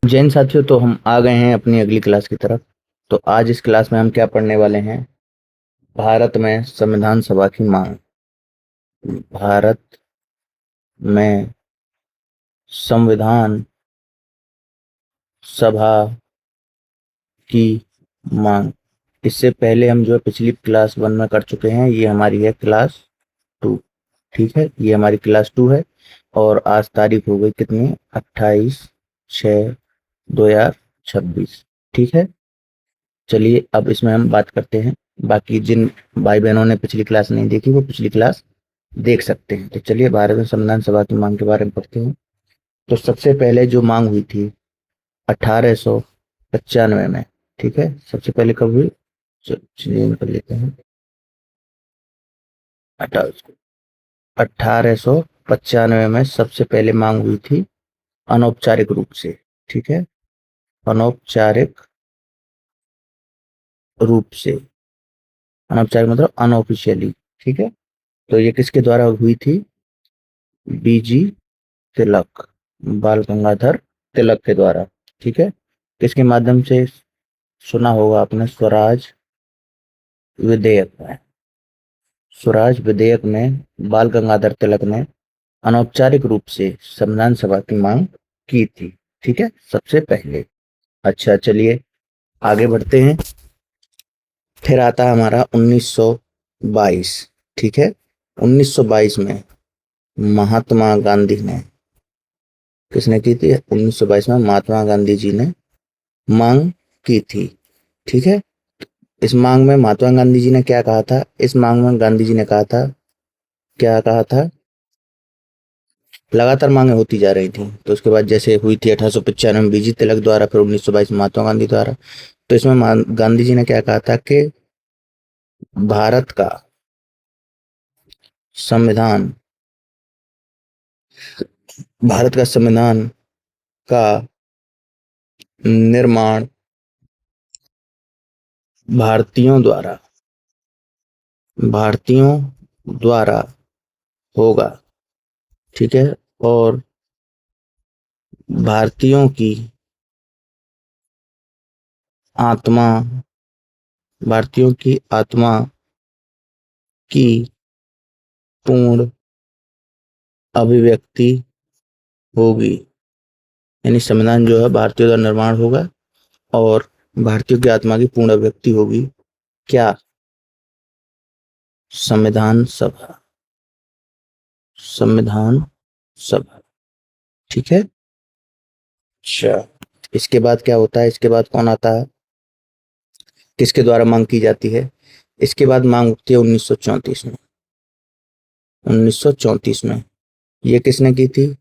जैन साथियों, तो हम आ गए हैं अपनी अगली क्लास की तरफ। तो आज इस क्लास में हम क्या पढ़ने वाले हैं? भारत में संविधान सभा की मांग। भारत में संविधान सभा की मांग। इससे पहले हम जो है पिछली क्लास 1 में कर चुके हैं। ये हमारी है क्लास 2। ठीक है, ये हमारी क्लास 2 है। और आज तारीख हो गई कितनी? 28/6/2026। ठीक है, चलिए अब इसमें हम बात करते हैं। बाकी जिन भाई बहनों ने पिछली क्लास नहीं देखी वो पिछली क्लास देख सकते हैं। तो चलिए भारत में संविधान सभा की मांग के बारे में पढ़ते हैं। तो सबसे पहले जो मांग हुई थी 1895 में। ठीक है, सबसे पहले कब हुई? चलिए निकल लेते हैं। 1895 में सबसे पहले मांग हुई थी अनौपचारिक रूप से। ठीक है, अनौपचारिक रूप से। अनौपचारिक मतलब अनऑफिशियली। ठीक है, तो ये किसके द्वारा हुई थी? बीजी तिलक, बाल गंगाधर तिलक के द्वारा। ठीक है, किसके माध्यम से? सुना होगा आपने, स्वराज विधेयक में। स्वराज विधेयक में बाल गंगाधर तिलक ने अनौपचारिक रूप से संविधान सभा की मांग की थी। ठीक है, सबसे पहले। अच्छा, चलिए आगे बढ़ते हैं। फिर आता है हमारा 1922। ठीक है, 1922 में महात्मा गांधी ने, किसने की थी? 1922 में महात्मा गांधी जी ने मांग की थी। ठीक है, इस मांग में महात्मा गांधी जी ने क्या कहा था? इस मांग में गांधी जी ने कहा था, क्या कहा था? लगातार मांगे होती जा रही थी, तो उसके बाद जैसे हुई थी 1895 में बीजी तिलक द्वारा, फिर 1922 में महात्मा गांधी द्वारा। तो इसमें गांधी जी ने क्या कहा था कि भारत का संविधान, भारत का संविधान का निर्माण भारतीयों द्वारा, भारतीयों द्वारा होगा। ठीक है, और भारतीयों की आत्मा, भारतीयों की आत्मा की पूर्ण अभिव्यक्ति होगी। यानी संविधान जो है भारतीयों द्वारा निर्माण होगा और भारतीयों की आत्मा की पूर्ण अभिव्यक्ति होगी। क्या? संविधान सभा, संविधान सभा। ठीक है, अच्छा इसके बाद क्या होता है? इसके बाद कौन आता है? किसके द्वारा मांग की जाती है? इसके बाद मांग उठती है 1934 में। 1934 में ये किसने की थी?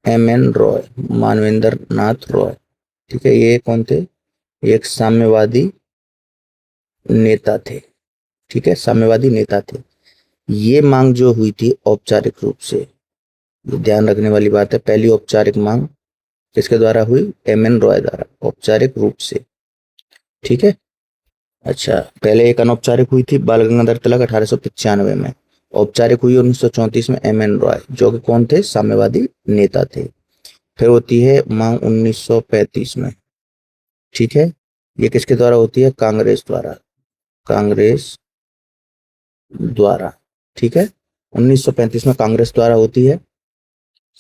एम एन रॉय, मानवेंद्र नाथ रॉय। ठीक है, ये कौन थे? एक साम्यवादी नेता थे। ठीक है, साम्यवादी नेता थे। ये मांग जो हुई थी औपचारिक रूप से, ये ध्यान रखने वाली बात है, पहली औपचारिक मांग किसके द्वारा हुई? एम एन रॉय द्वारा, औपचारिक रूप से। ठीक है, अच्छा पहले एक अनौपचारिक हुई थी बाल गंगाधर तिलक 1895 में। औपचारिक हुई 1934 में एम एन रॉय, जो कि कौन थे? साम्यवादी नेता थे। फिर होती है मांग 1935 में। ठीक है, ये किसके द्वारा होती है? कांग्रेस द्वारा, कांग्रेस द्वारा। ठीक है, 1935 में कांग्रेस द्वारा होती है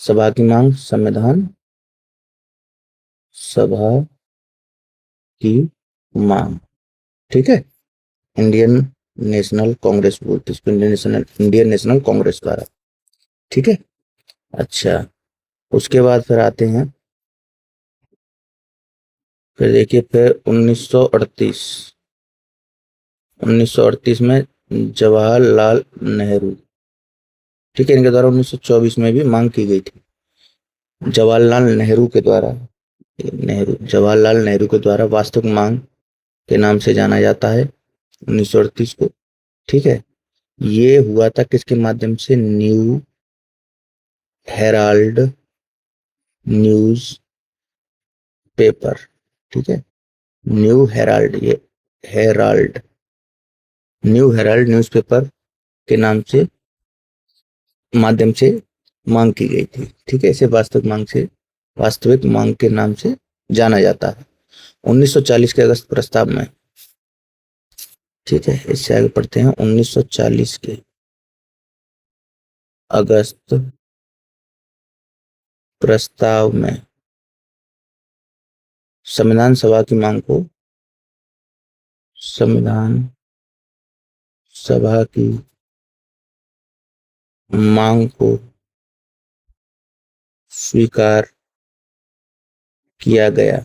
सभा की मांग, संविधान सभा की मांग। ठीक है, इंडियन नेशनल कांग्रेस बोलते हैं इसको, इंडियन नेशनल कांग्रेस द्वारा। ठीक है, अच्छा उसके बाद फिर आते हैं, फिर देखिए, फिर 1938, 1938 में जवाहरलाल नेहरू। ठीक है, इनके द्वारा 1924 में भी मांग की गई थी। जवाहरलाल नेहरू के द्वारा, नेहरू, जवाहरलाल नेहरू के द्वारा वास्तविक मांग के नाम से जाना जाता है 1938 को। ठीक है, ये हुआ था किसके माध्यम से? New Herald news paper. ठीक है, न्यू हेराल्ड, ये हेराल्ड, न्यू हेराल्ड न्यूज़पेपर के नाम से, माध्यम से मांग की गई थी। ठीक है, इसे वास्तविक मांग से वास्तविक मांग के नाम से जाना जाता है। 1940 के अगस्त प्रस्ताव में, ठीक है, इससे आगे पढ़ते हैं। 1940 के अगस्त प्रस्ताव में संविधान सभा की मांग को, संविधान सभा की मांग को स्वीकार किया गया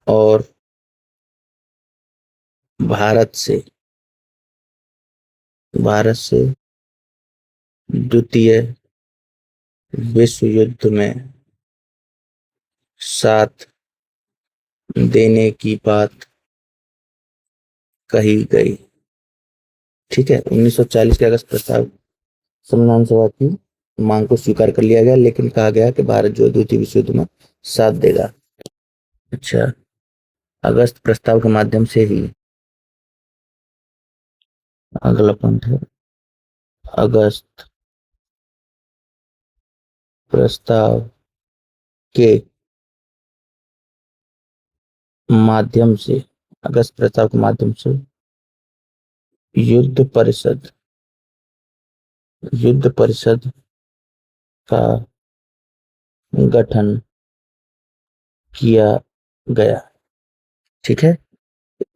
और भारत से द्वितीय विश्व युद्ध में साथ देने की बात कही गई। ठीक है, 1940 के अगस्त प्रस्ताव संविधान सभा की मांग को स्वीकार कर लिया गया, लेकिन कहा गया कि भारत जो द्वितीय विश्व युद्ध में साथ देगा। अच्छा, अगस्त प्रस्ताव के माध्यम से ही अगला पॉइंट है, अगस्त प्रस्ताव के माध्यम से, अगस्त प्रस्ताव के माध्यम से युद्ध परिषद का गठन किया गया। ठीक है,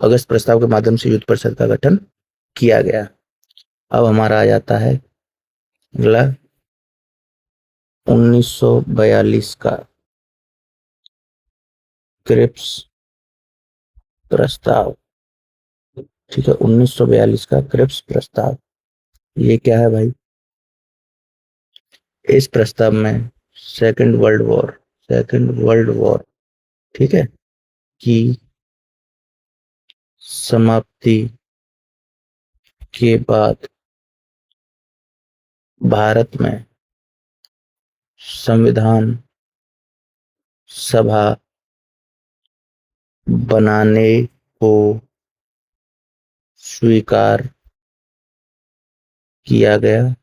अगस्त प्रस्ताव के माध्यम से युद्ध परिषद का गठन किया गया। अब हमारा आ जाता है अगला 1942 का क्रिप्स प्रस्ताव। ठीक है, 1942 का क्रिप्स प्रस्ताव, ये क्या है भाई? इस प्रस्ताव में सेकेंड वर्ल्ड वॉर, ठीक है, की समाप्ति के बाद भारत में संविधान सभा बनाने को स्वीकार किया गया।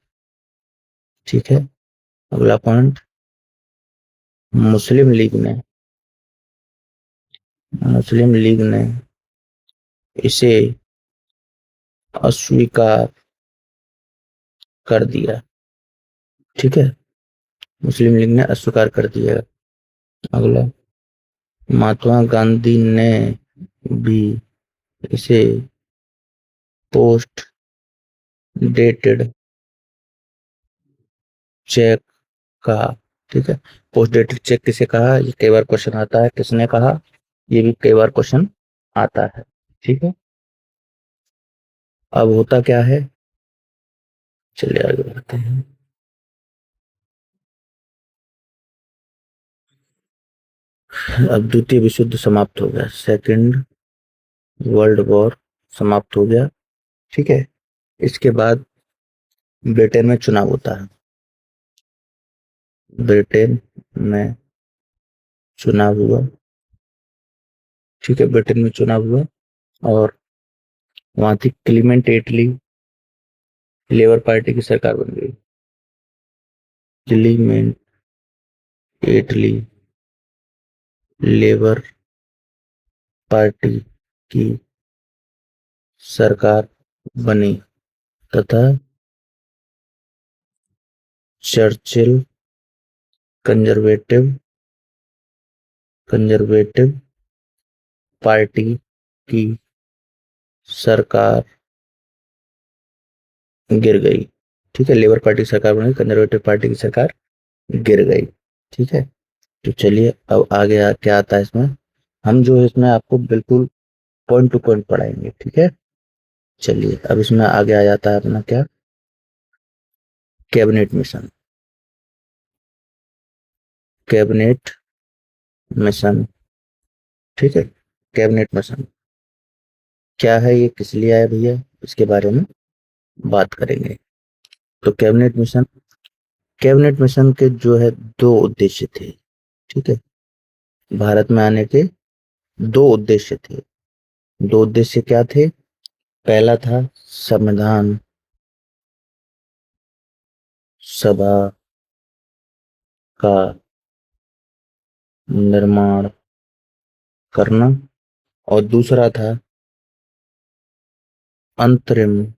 ठीक है, अगला पॉइंट, मुस्लिम लीग ने इसे अस्वीकार कर दिया। ठीक है, मुस्लिम लीग ने अस्वीकार कर दिया। अगला, महात्मा गांधी ने भी इसे पोस्ट डेटेड चेक कहा। ठीक है, पोस्ट डेटेड चेक किसे कहा, ये कई बार क्वेश्चन आता है, किसने कहा, ये भी कई बार क्वेश्चन आता है। ठीक है, अब होता क्या है, चलिए आगे बढ़ते हैं। अब द्वितीय विश्व युद्ध समाप्त हो गया, सेकेंड वर्ल्ड वॉर समाप्त हो गया। ठीक है, इसके बाद ब्रिटेन में चुनाव होता है। ब्रिटेन में चुनाव हुआ। ठीक है, ब्रिटेन में चुनाव हुआ और वहां थी क्लीमेंट एटली, लेबर पार्टी की सरकार बन गई। क्लीमेंट एटली लेबर पार्टी की सरकार बनी तथा चर्चिल कंजर्वेटिव पार्टी की सरकार गिर गई। ठीक है, लेबर पार्टी की सरकार बनी, कंजर्वेटिव पार्टी की सरकार गिर गई। ठीक है, तो चलिए अब आगे क्या आता है इसमें, हम जो है इसमें आपको बिल्कुल पॉइंट टू पॉइंट पढ़ाएंगे। ठीक है, चलिए अब इसमें आगे आ जाता है अपना क्या, कैबिनेट मिशन। कैबिनेट मिशन, ठीक है, कैबिनेट मिशन क्या है, ये किस लिए आया भैया, इसके बारे में बात करेंगे। तो कैबिनेट मिशन के जो है दो उद्देश्य थे। ठीक है, भारत में आने के दो उद्देश्य थे। दो उद्देश्य क्या थे? पहला था संविधान सभा का निर्माण करना, और दूसरा था अंतरिम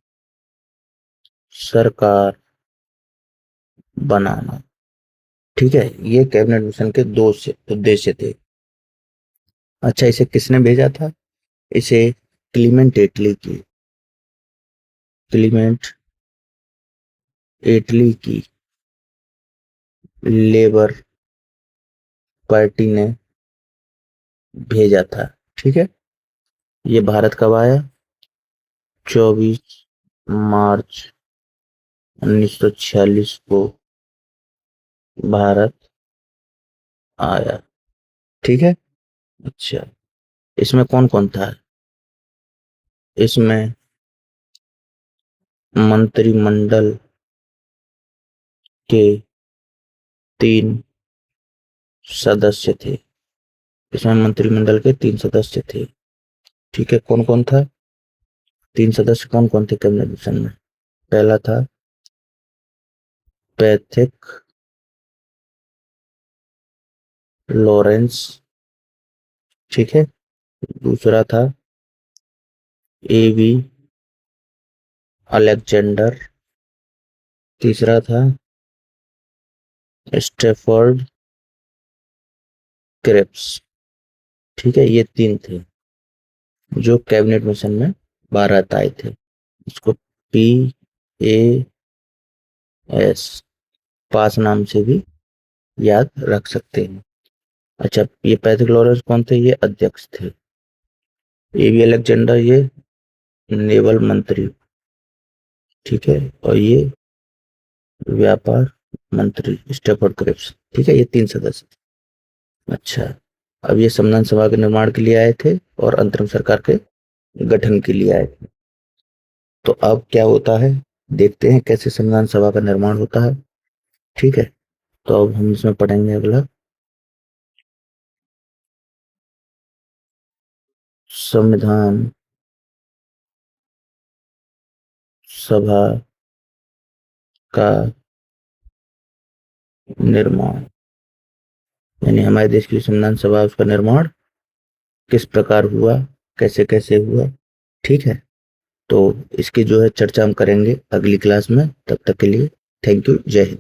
सरकार बनाना। ठीक है, ये कैबिनेट मिशन के दो उद्देश्य थे। अच्छा, इसे किसने भेजा था? इसे क्लीमेंट एटली क्लीमेंट एटली की लेबर पार्टी ने भेजा था। ठीक है, ये भारत कब आया? 24 मार्च 1946 को भारत आया। ठीक है। अच्छा, इसमें कौन कौन था? इसमें मंत्रिमंडल के 3 सदस्य थे। इसमें मंत्रिमंडल के 3 सदस्य थे। ठीक है, कौन कौन था? 3 सदस्य कौन कौन थे कैबिनेट मिशन में? पहला था पैथिक लॉरेंस। ठीक है, दूसरा था एवी अलेक्जेंडर। तीसरा था स्टेफर्ड क्रिप्स। ठीक है, ये 3 थे जो कैबिनेट मिशन में भारत आए थे। इसको PAS, पास नाम से भी याद रख सकते हैं। अच्छा, ये पैथिक लॉरेंस कौन थे? ये अध्यक्ष थे। एवी अलेक्जेंडर ये नेवल मंत्री। ठीक है, और ये व्यापार मंत्री स्टेफर्ड क्रिप्स। ठीक है, ये 3 सदस्य। अच्छा, अब ये संविधान सभा के निर्माण के लिए आए थे और अंतरिम सरकार के गठन के लिए आए थे। तो अब क्या होता है, देखते हैं कैसे संविधान सभा का निर्माण होता है। ठीक है, तो अब हम इसमें पढ़ेंगे अगला, संविधान सभा का निर्माण, यानी हमारे देश की संविधान सभा, उसका निर्माण किस प्रकार हुआ, कैसे कैसे हुआ। ठीक है, तो इसकी जो है चर्चा हम करेंगे अगली क्लास में। तब तक के लिए थैंक यू, जय हिंद।